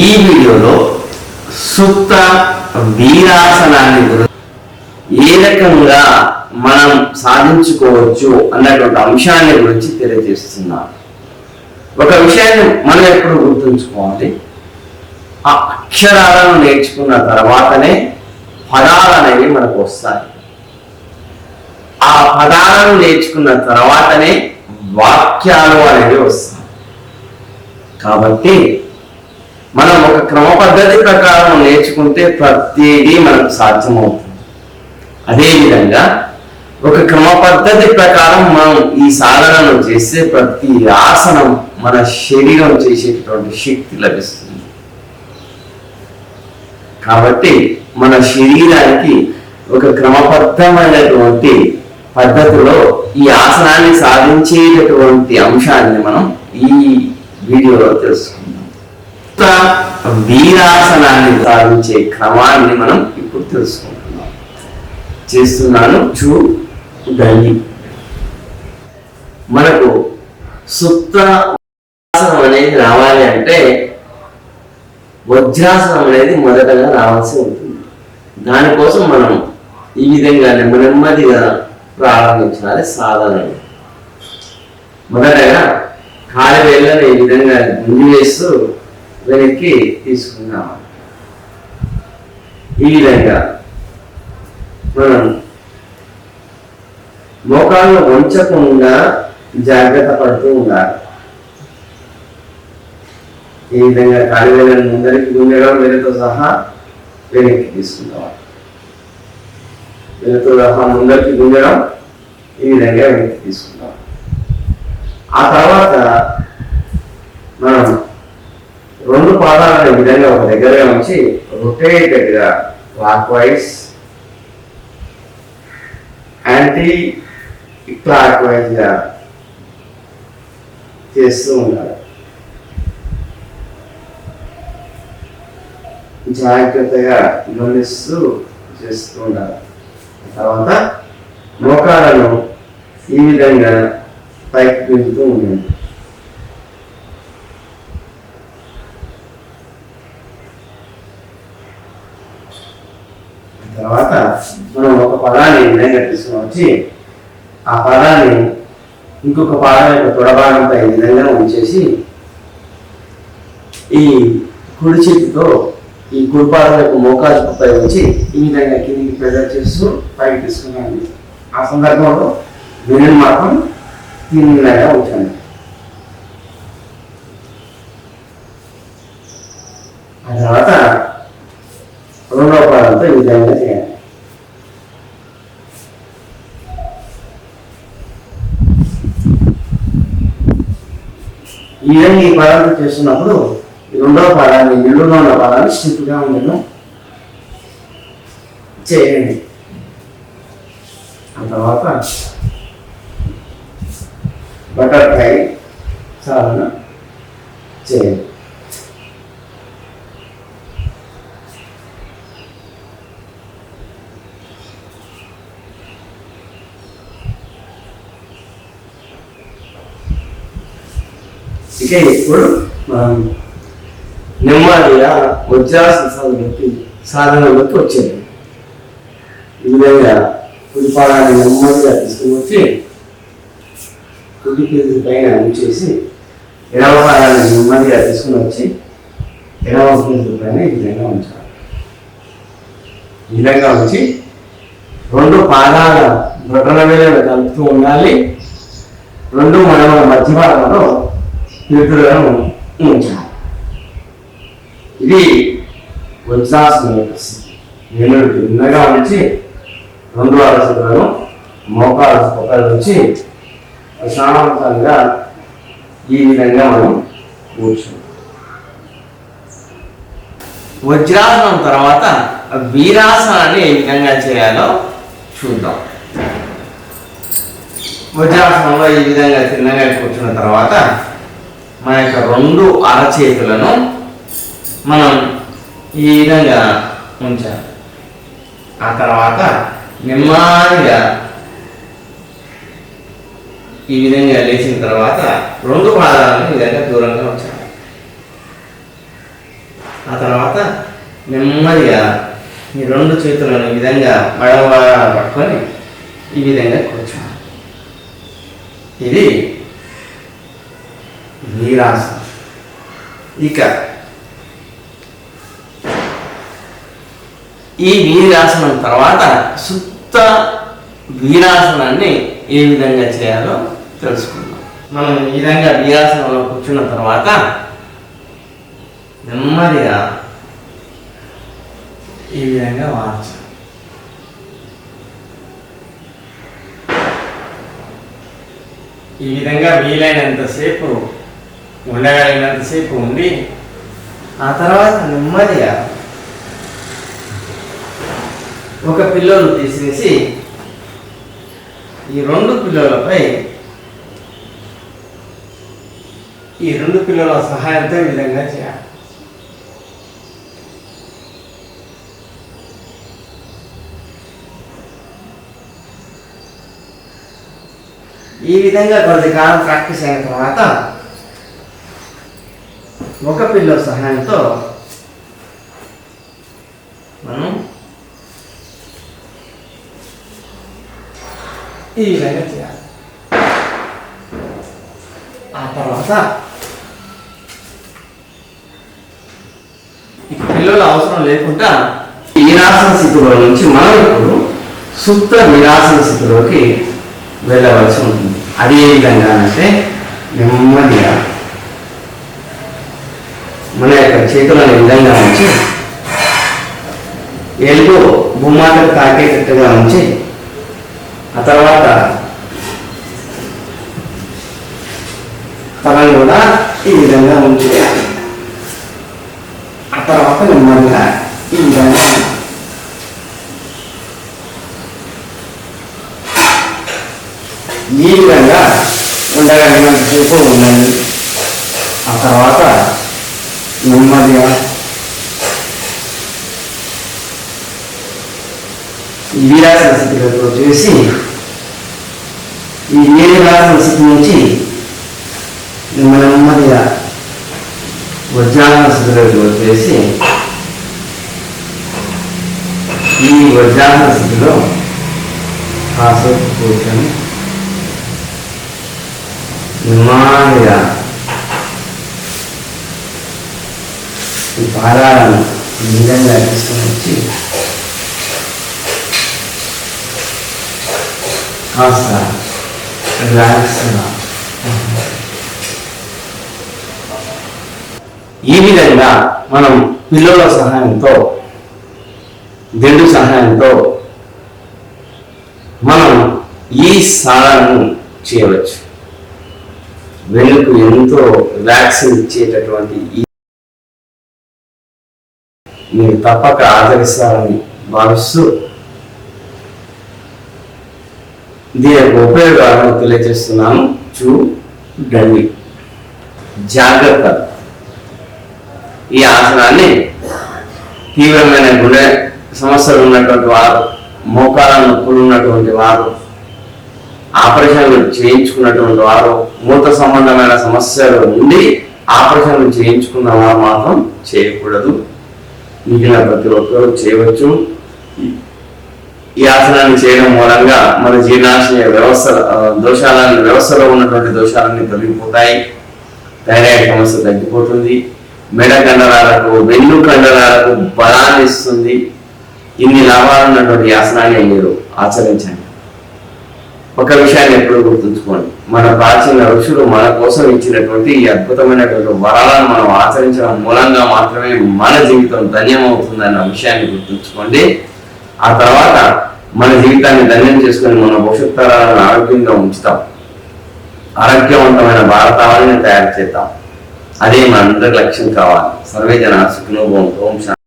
ఈ వీడియోలో సుప్త వీరాసనాన్ని గురించి ఏ రకంగా మనం సాధించుకోవచ్చు అన్నటువంటి అంశాన్ని గురించి తెలియజేస్తున్నాం. ఒక విషయాన్ని మనం ఎప్పుడు గుర్తుంచుకోవాలి, ఆ అక్షరాలను నేర్చుకున్న తర్వాతనే పదాలు అనేవి మనకు వస్తాయి. ఆ పదాలను నేర్చుకున్న తర్వాతనే వాక్యాలు అనేవి వస్తాయి. కాబట్టి మనం ఒక క్రమ పద్ధతి ప్రకారం నేర్చుకుంటే ప్రతిదీ మనకు సాధ్యమవుతుంది. అదేవిధంగా ఒక క్రమ పద్ధతి ప్రకారం మనం ఈ సాధనను చేస్తే ప్రతి ఆసనం మన శరీరం చేసేటటువంటి శక్తి లభిస్తుంది. కాబట్టి మన శరీరానికి ఒక క్రమబద్ధమైనటువంటి పద్ధతిలో ఈ ఆసనాన్ని సాధించేటటువంటి అంశాన్ని మనం ఈ వీడియోలో తెలుసుకుందాం. వీరాసనాన్ని సాధించే క్రమాన్ని మనం ఇప్పుడు తెలుసుకుంటున్నాం. చేస్తున్నాను చూడండి. మనకు సుప్త అనేది రావాలి అంటే వజ్రాసనం అనేది మొదటగా రావాల్సి ఉంటుంది. దానికోసం మనం ఈ విధంగా నెమ్మదిగా ప్రారంభించాలి. సాధన మొదటగా కాలి వేళ్ళని ఈ విధంగా గుంజి వేస్తూ వెనక్కి తీసుకున్నాం. ఈ విధంగా మనం మోకాళ్ళు వంచకుండా జాగ్రత్త పడుతూ ఉండాలి. ఈ విధంగా కాలి వేళ్ళని ముందరికి గుంజడం, వేలతో సహా వెనక్కి తీసుకుంటాం. వేలతో సహా ముందరికి గుంజడం, ఈ విధంగా వెనక్కి తీసుకుంటాం. ఆ తర్వాత మనం రెండు పాదాలను ఈ విధంగా ఒక దగ్గరగా ఉంచి రొటేటెడ్గా క్లాక్ వైజ్ యాంటీ క్లాక్ వైజ్గా చేస్తూ ఉండాలి. జాగ్రత్తగా గమనిస్తూ చేస్తూ ఉండాలి. తర్వాత మోకాలను ఈ విధంగా పైకి పెంచుతూ ఉండండి. తర్వాత మనం ఒక పదాన్ని విధంగా తీసుకుని వచ్చి ఆ పదాన్ని ఇంకొక పాదం యొక్క తొడభాగంపై ఈ విధంగా ఉంచేసి ఈ కుడి చేతితో ఈ కుడిపాదం యొక్క మోకాలుపై వచ్చి ఈ విధంగా కిందికి ప్రెజర్ చేస్తూ పైకి తీసుకున్నాను. ఆ సందర్భంలో వెనుక మాత్రం తిన్నగా ఉంచండి. ఆ తర్వాత రెండవ పాదంతో ఈ విధంగా చేయాలి. ఈ విధంగా ఈ పాదంతో చేస్తున్నప్పుడు ఈ రెండవ పాదాన్ని నిండుగా ఉన్న పాదాన్ని స్టిఫ్గా ఉండడం చేయండి. ఆ తర్వాత బటర్ఫ్లై సాధన చేయండి. ఇక ఇప్పుడు మనం నెమ్మదిగా వజ్రాసన సాధనలోకి వచ్చేది. ఈ విధంగా కుడి పాదాన్ని నెమ్మదిగా తీసుకుని వచ్చి కుడి చేతి పైన ఉంచేసి ఎడమ పాదాన్ని నెమ్మదిగా తీసుకుని వచ్చి ఎడమ చేతి పైన ఈ విధంగా ఉంచాలి. ఈ విధంగా ఉంచి రెండు పాదాల బొటన వేళ్ళను కలుపుతూ ఉండాలి. రెండు మడమల మధ్య భాగంలో చేతులను ఉంచాలి. ఇది వజ్రాసనం యొక్క స్థితి. నేను భిన్నగా ఉంచి రెండు అరసలను మోకాలు పొక్కల నుంచి ప్రశాంతంగా ఈ విధంగా మనం కూర్చున్నాం. వజ్రాసనం తర్వాత వీరాసనాన్ని ఏ విధంగా చేయాలో చూద్దాం. వజ్రాసనంలో ఈ విధంగా చిన్నగా కూర్చున్న తర్వాత మన యొక్క రెండు అరచేతులను మనం ఈ విధంగా ఉంచాలి. ఆ తర్వాత నెమ్మదిగా ఈ విధంగా లేచిన తర్వాత రెండు పాదాలను ఈ విధంగా దూరంగా ఉంచాలి. ఆ తర్వాత నెమ్మదిగా ఈ రెండు చేతులను ఈ విధంగా మడవ పట్టుకొని ఈ విధంగా కూర్చోవాలి. ఇది వీరాసనం. ఇక ఈ వీరాసనం తర్వాత సుప్త వీరాసనాన్ని ఏ విధంగా చేయాలో తెలుసుకుందాం. మనం ఈ విధంగా వీరాసనంలో కూర్చున్న తర్వాత నెమ్మదిగా ఈ విధంగా మార్చాలి. ఈ విధంగా వీలైనంతసేపు ఉండగలిగినంతసేపు ఉండి ఆ తర్వాత నెమ్మదిగా ఒక పిల్లోను తీసేసి ఈ రెండు పిల్లలపై ఈ రెండు పిల్లల సహాయంతో ఈ విధంగా చేయాలి. ఈ విధంగా కొద్దికాలం ప్రాక్టీస్ అయిన తర్వాత ఒక పిల్ల సహాయంతో మనం ఈ విధంగా చేయాలి. ఆ తర్వాత ఇక పిల్లల అవసరం లేకుండా వీరాసన స్థితిలో నుంచి మనం ఇప్పుడు సుప్త వీరాసన స్థితిలోకి వెళ్ళవలసి ఉంటుంది. అది ఏ విధంగా అంటే నెమ్మదిగా మన యొక్క చేతులను విధంగా ఉంచి ఎలుగు భూమాతకు తాకేటట్టుగా ఉంచి ఆ తర్వాత తలను కూడా ఈ విధంగా ఉంచి ఆ తర్వాత నెమ్మదిగా ఈ విధంగా ఈ విధంగా ఉండగలిగినంతసేపు ఉండండి. ఆ తర్వాత నెమ్మదిగా ఈ వీరాసన స్థితిలోకి వచ్చేసి ఈ వీరాసన స్థితి నుంచి నెమ్మదిగా వజ్రాసన స్థితిలోకి వచ్చేసి ఈ వజ్రాసన స్థితిలో కాసేపు కూర్చొని నెమ్మదిగా ఈ పాదాలను ఈ విధంగా తీసుకొని వచ్చి కాస్త రిలాక్స్గా ఈ విధంగా మనం పిల్లల సహాయంతో దిండు సహాయంతో మనం ఈ సాధనను చేయవచ్చు. వెనుకు ఎంతో రిలాక్సింగ్ ఇచ్చేటటువంటి మీరు తప్పక ఆచరిస్తారని భావిస్తూ దీని యొక్క ఉపయోగాలను తెలియజేస్తున్నాను. చూడండి, జాగ్రత్త. ఈ ఆసనాన్ని తీవ్రమైన గుండె సమస్యలు ఉన్నటువంటి వారు, మోకాల నొప్పులు ఉన్నటువంటి వారు, ఆపరేషన్లు చేయించుకున్నటువంటి వారు, మూత సంబంధమైన సమస్యలు ఉండి ఆపరేషన్లు చేయించుకున్న వారు మాత్రం చేయకూడదు. మిగిలిన ప్రతి ఒక్కరూ చేయవచ్చు. ఈ ఆసనాన్ని చేయడం మూలంగా మన జీర్ణాశయ వ్యవస్థలో ఉన్నటువంటి దోషాలన్నీ తొలగిపోతాయి. థైరాయిడ్ సమస్య తగ్గిపోతుంది. మెడ కండరాలకు, వెన్ను కండరాలకు బలాన్ని ఇస్తుంది. ఇన్ని లాభాలు ఉన్నటువంటి ఆసనాన్ని మీరు ఆచరించండి. ఒక విషయాన్ని ఎప్పుడు గుర్తుంచుకోండి, మన ప్రాచీన ఋషులు మన కోసం ఇచ్చినటువంటి ఈ అద్భుతమైనటువంటి వరాలను మనం ఆచరించడం మూలంగా మాత్రమే మన జీవితం ధన్యమవుతుందన్న విషయాన్ని గుర్తుంచుకోండి. ఆ తర్వాత మన జీవితాన్ని ధన్యం చేసుకొని మన భవిష్యత్ తరాలను ఆరోగ్యంగా ఉంచుతాం. ఆరోగ్యవంతమైన భారతావనిని తయారు చేద్దాం. అదే మనందరి లక్ష్యం కావాలి. సర్వే జన సుఖినో భవంతు. ఓం శాంతి.